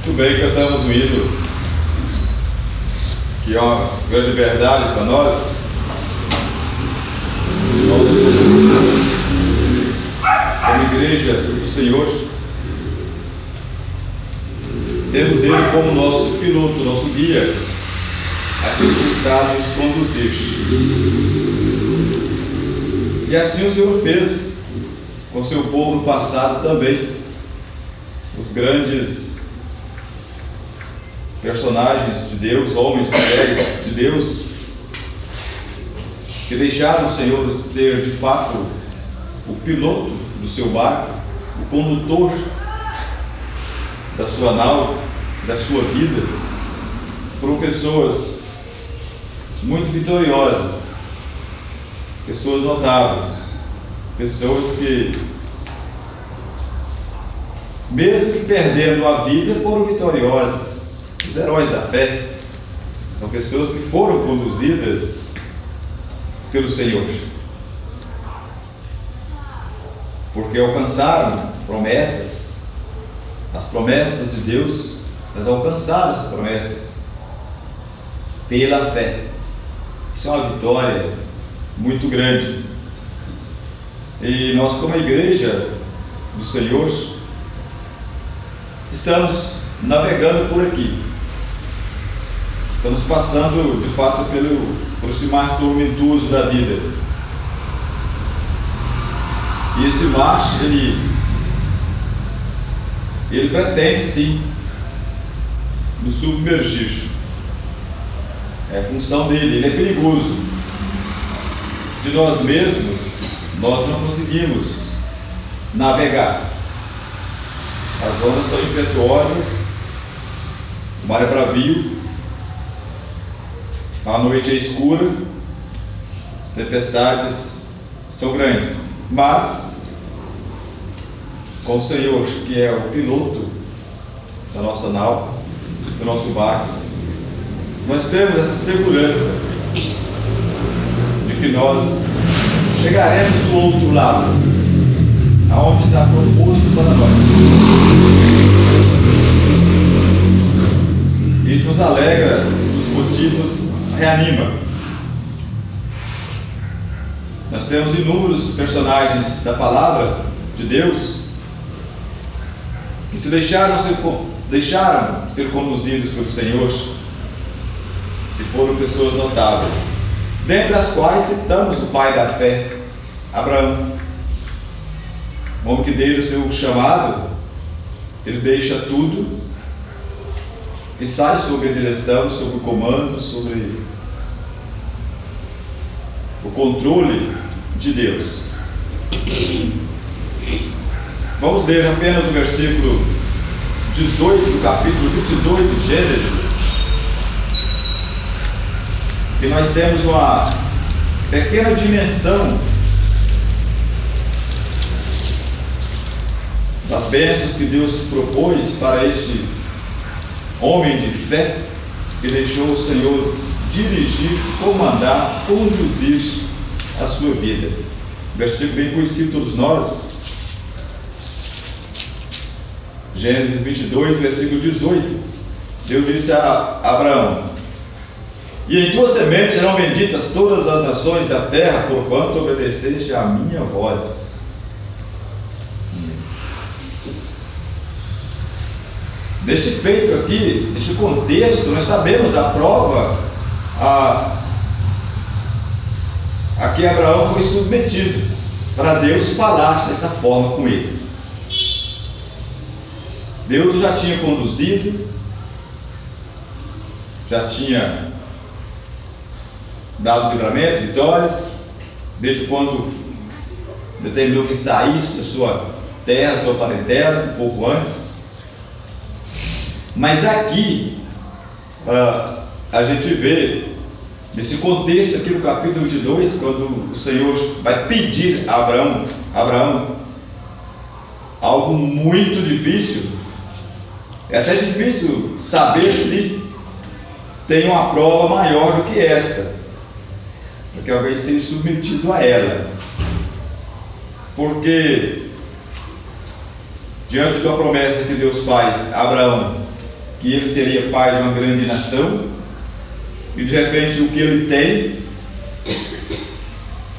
Muito bem, cantamos um hino que é uma grande verdade para nós. Nós, como igreja do Senhor, temos Ele como nosso piloto, nosso guia, aquele que está nos conduzir. E assim o Senhor fez com o seu povo no passado também. Os grandes personagens de Deus, homens e mulheres de Deus, que deixaram o Senhor ser de fato o piloto do seu barco, o condutor da sua nau, da sua vida, foram pessoas muito vitoriosas, pessoas notáveis, pessoas que, mesmo que perdendo a vida, foram vitoriosas. Os heróis da fé são pessoas que foram conduzidas pelo Senhor, porque alcançaram promessas, as promessas de Deus, mas alcançaram essas promessas pela fé. Isso é uma vitória muito grande. E nós, como igreja do Senhor, estamos navegando por aqui. Estamos passando, de fato, por esse mar tormentoso da vida. E esse mar, ele pretende, sim, nos submergir. É a função dele, ele é perigoso. De nós mesmos, nós não conseguimos navegar. As ondas são impetuosas, o mar é bravio, a noite é escura, as tempestades são grandes, mas com o Senhor, que é o piloto da nossa nau, do nosso barco, nós temos essa segurança de que nós chegaremos do outro lado, aonde está proposto para nós. Isso nos alegra, isso nos motiva, nos reanima. Nós temos inúmeros personagens da palavra de Deus que se deixaram ser conduzidos pelo Senhor, e foram pessoas notáveis, dentre as quais citamos o pai da fé, Abraão, um homem que desde o seu chamado, ele deixa tudo e sai sob a direção, sob o comando, sobre o controle de Deus. Vamos ler apenas o versículo 18 do capítulo 22 de Gênesis, que nós temos uma pequena dimensão das bênçãos que Deus propôs para este homem de fé, que deixou o Senhor dirigir, comandar, conduzir a sua vida. Versículo bem conhecido de todos nós, Gênesis 22, versículo 18. Deus disse a Abraão: e em tua semente serão benditas todas as nações da terra, porquanto obedeceste à minha voz. Neste feito aqui, neste contexto, nós sabemos a prova a que Abraão foi submetido, para Deus falar desta forma com ele. Deus já tinha conduzido, já tinha dado livramentos, vitórias, desde quando determinou que saísse da sua terra, da sua parentela, um pouco antes. Mas aqui a gente vê, nesse contexto aqui no capítulo 22, quando o Senhor vai pedir a Abraão algo muito difícil. É até difícil saber se tem uma prova maior do que esta, porque alguém seja submetido a ela. Porque diante da promessa que Deus faz a Abraão que ele seria pai de uma grande nação, e de repente o que ele tem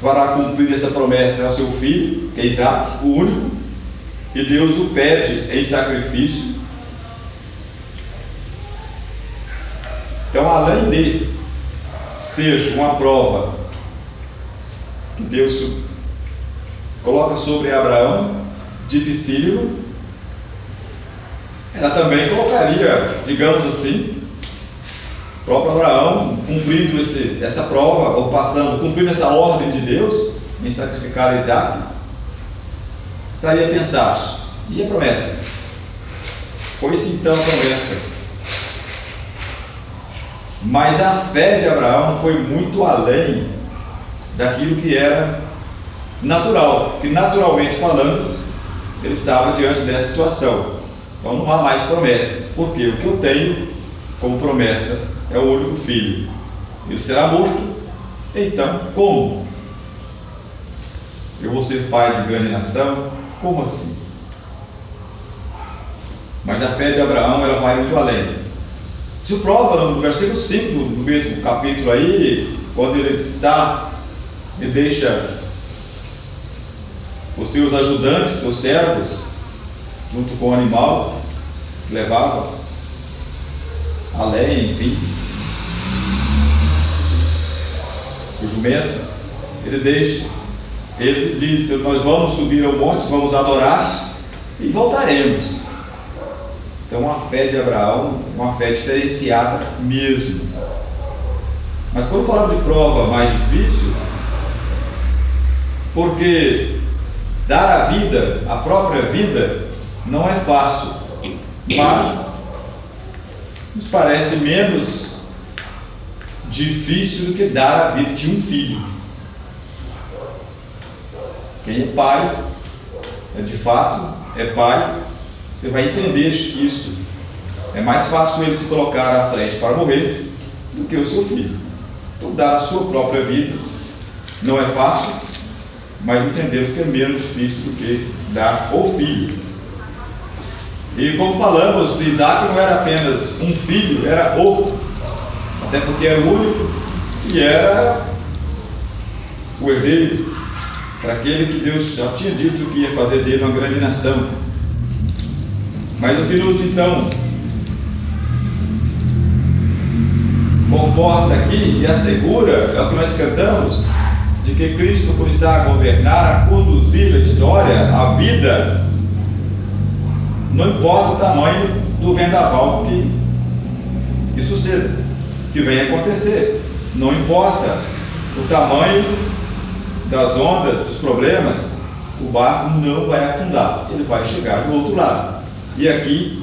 para cumprir essa promessa é o seu filho, que é Isaac, o único, e Deus o pede em sacrifício. Então, além de ser uma prova que Deus coloca sobre Abraão, dificílimo, ela também colocaria, digamos assim, o próprio Abraão cumprindo essa prova, ou cumprindo essa ordem de Deus em sacrificar Isaac, estaria a pensar: e a promessa? Foi-se então a promessa. Mas a fé de Abraão foi muito além daquilo que era natural, que naturalmente falando, ele estava diante dessa situação. Então não há mais promessas, porque o que eu tenho como promessa é o único filho. Ele será morto, então como? Eu vou ser pai de grande nação? Como assim? Mas a fé de Abraão, ela vai muito além. Se prova no versículo 5 do mesmo capítulo aí, quando ele deixa os seus ajudantes, seus servos, junto com o animal que levava a lenha, enfim, o jumento, ele diz: nós vamos subir ao monte, vamos adorar e voltaremos. Então a fé de Abraão é uma fé diferenciada mesmo. Mas quando falamos de prova mais difícil, porque dar a vida, a própria vida, não é fácil, mas nos parece menos difícil do que dar a vida de um filho. Quem é pai, de fato, é pai, você vai entender isso. É mais fácil ele se colocar à frente para morrer do que o seu filho. Então, dar a sua própria vida não é fácil, mas entendemos que é menos difícil do que dar o filho. E como falamos, Isaac não era apenas um filho, era o, até porque era o único e era o herdeiro, para aquele que Deus já tinha dito que ia fazer dele uma grande nação. Mas o que nos então conforta aqui e assegura é o que nós cantamos, de que Cristo, por estar a governar, a conduzir a história, a vida, não importa o tamanho do vendaval que suceda, que venha acontecer, não importa o tamanho das ondas, dos problemas, o barco não vai afundar, ele vai chegar do outro lado. E aqui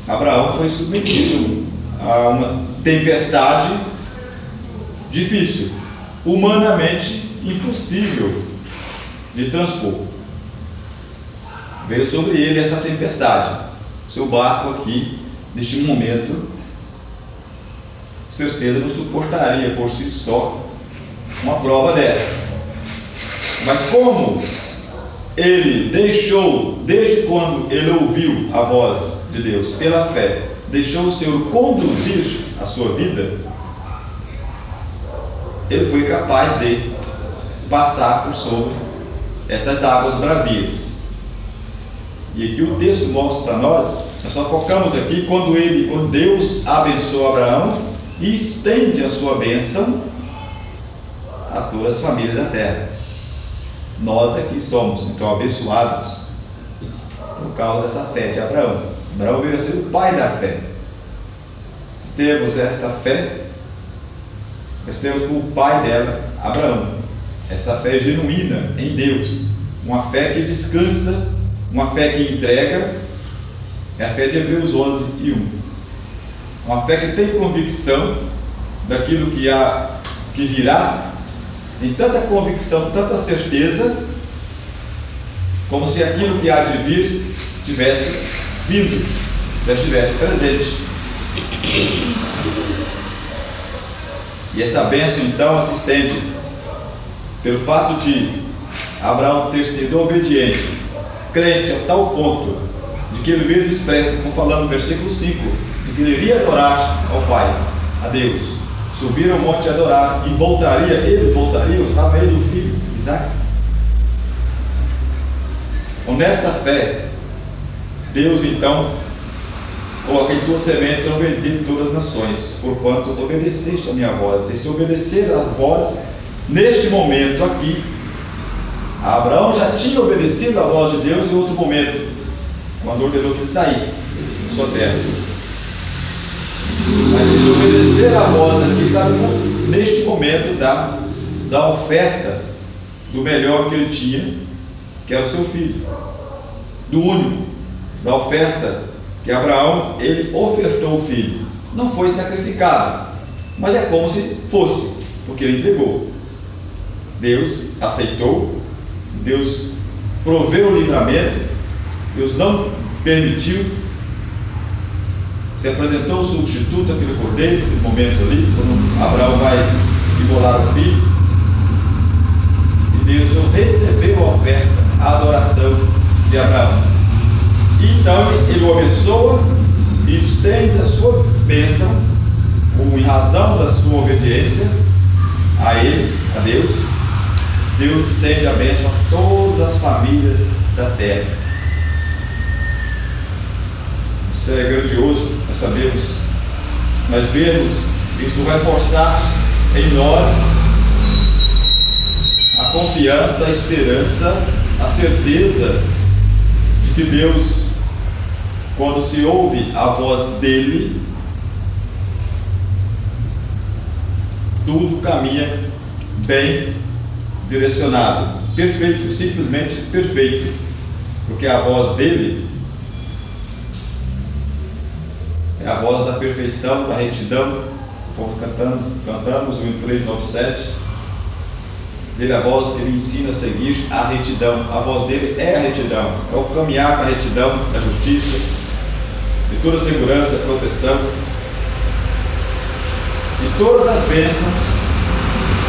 Abraão foi submetido a uma tempestade difícil, humanamente impossível de transpor. Veio sobre ele essa tempestade. Seu barco aqui, neste momento, com certeza não suportaria por si só uma prova dessa. Mas como ele deixou, desde quando ele ouviu a voz de Deus pela fé, deixou o Senhor conduzir a sua vida, ele foi capaz de passar por sobre estas águas bravias. E aqui o texto mostra para nós só focamos aqui quando Deus abençoa Abraão e estende a sua bênção a todas as famílias da terra. Nós aqui somos então abençoados por causa dessa fé de Abraão. Abraão veio a ser o pai da fé. Se temos esta fé, nós temos como pai dela Abraão. Essa fé genuína em Deus, uma fé que descansa, uma fé que entrega, é a fé de Hebreus 11:1. Uma fé que tem convicção daquilo que virá, tem tanta convicção, tanta certeza, como se aquilo que há de vir tivesse vindo, já estivesse presente. E esta bênção então assistente, pelo fato de Abraão ter sido obediente, crente a tal ponto de que ele mesmo expressa, como falando no versículo 5, de que ele iria adorar ao Pai, a Deus, subir ao monte e adorar, e eles voltariam a meio do filho, Isaac. Com esta fé, Deus então coloca em tuas sementes serão benditas todas as nações, porquanto obedeceste a minha voz. E se obedecer a voz, neste momento aqui, Abraão já tinha obedecido a voz de Deus em outro momento, quando ordenou que ele saísse de sua terra. Mas ele obedecer a voz aqui, está neste momento da oferta do melhor que ele tinha, que era o seu filho, do único, da oferta que Abraão, ele ofertou o filho. Não foi sacrificado, mas é como se fosse, porque ele entregou. Deus aceitou, Deus proveu o livramento, Deus não permitiu, se apresentou o substituto, aquele cordeiro, naquele momento ali, quando Abraão vai imolar o filho, e Deus recebeu a oferta, a adoração de Abraão. Então ele o abençoa e estende a sua bênção, em razão da sua obediência a ele, a Deus. Deus estende a bênção a todas as famílias da terra. Isso é grandioso, nós sabemos, nós vemos, isso vai forçar em nós a confiança, a esperança, a certeza de que Deus, quando se ouve a voz dele, tudo caminha bem direcionado, perfeito, simplesmente perfeito, porque a voz dele é a voz da perfeição, da retidão, como cantamos o hino 397, dele é a voz que ele ensina a seguir a retidão. A voz dele é a retidão, é o caminhar para a retidão, da justiça, de toda segurança, proteção, e todas as bênçãos,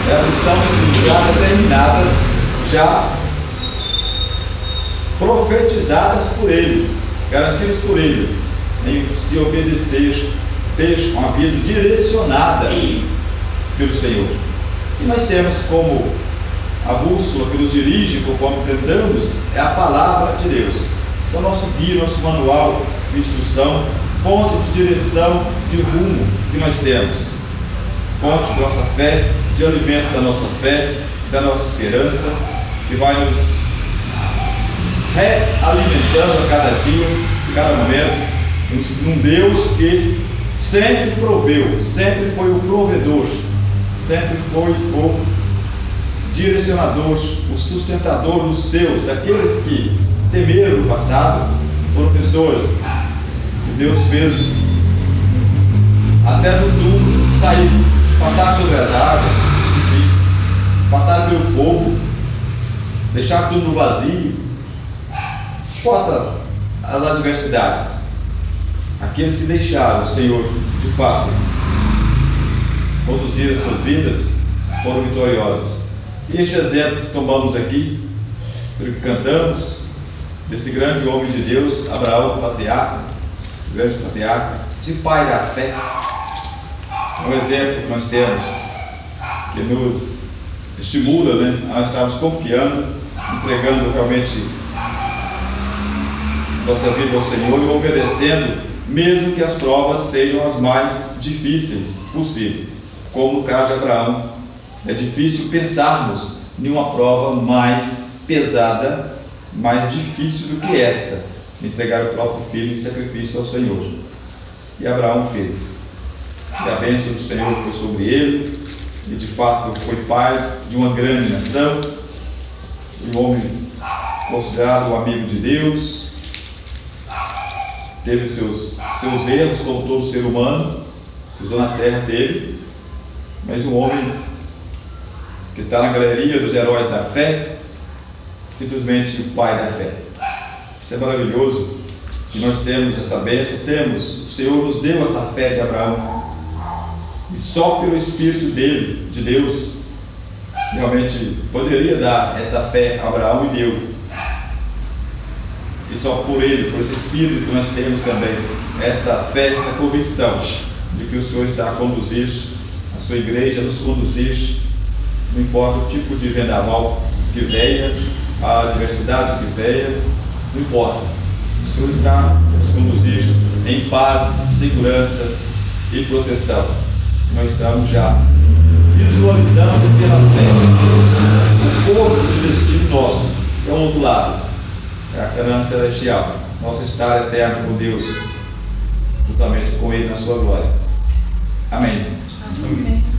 elas estão já determinadas, já profetizadas por ele, garantidas por ele, em se obedecer, ter uma vida direcionada pelo Senhor. E nós temos como a bússola que nos dirige, conforme cantamos, é a palavra de Deus. Esse é o nosso guia, nosso manual de instrução, fonte de direção, de rumo que nós temos, fonte da nossa fé, de alimento da nossa fé, da nossa esperança, que vai nos realimentando a cada dia, a cada momento, um Deus que sempre proveu, sempre foi o provedor, sempre foi o direcionador, o sustentador dos seus, daqueles que temeram no passado, foram pessoas que Deus fez até no túmulo sair, passar sobre as águas, enfim, passar pelo fogo, deixar tudo no vazio, importa as adversidades. Aqueles que deixaram o Senhor, de fato, conduzir as suas vidas, foram vitoriosos. E este exemplo que tomamos aqui, pelo que cantamos, desse grande homem de Deus, Abraão, patriarca, grande patriarca, de pai da fé, um exemplo que nós temos, que nos estimula, a estarmos confiando, entregando realmente nossa vida ao Senhor e obedecendo, mesmo que as provas sejam as mais difíceis possíveis, como no caso de Abraão. É difícil pensarmos em uma prova mais pesada, mais difícil do que esta, entregar o próprio filho em sacrifício ao Senhor. E Abraão fez. E a bênção do Senhor foi sobre ele, e de fato foi pai de uma grande nação, um homem considerado um amigo de Deus, teve seus erros, como todo ser humano, usou na terra dele, mas um homem que está na galeria dos heróis da fé, simplesmente o pai da fé. Isso é maravilhoso, que nós temos esta bênção, o Senhor nos deu esta fé de Abraão, e só pelo Espírito dele, de Deus, realmente poderia dar esta fé a Abraão, e deu. E só por Ele, por esse Espírito que nós temos também esta fé, essa convicção de que o Senhor está a conduzir a sua igreja, a nos conduzir, não importa o tipo de vendaval que venha, a adversidade que venha, não importa. O Senhor está a nos conduzir em paz, segurança e proteção. Nós estamos já visualizando pela fé o corpo de destino nosso, que é o outro lado, é a Canaã celestial, nosso estar eterno com Deus, juntamente com Ele na sua glória. Amém. Amém.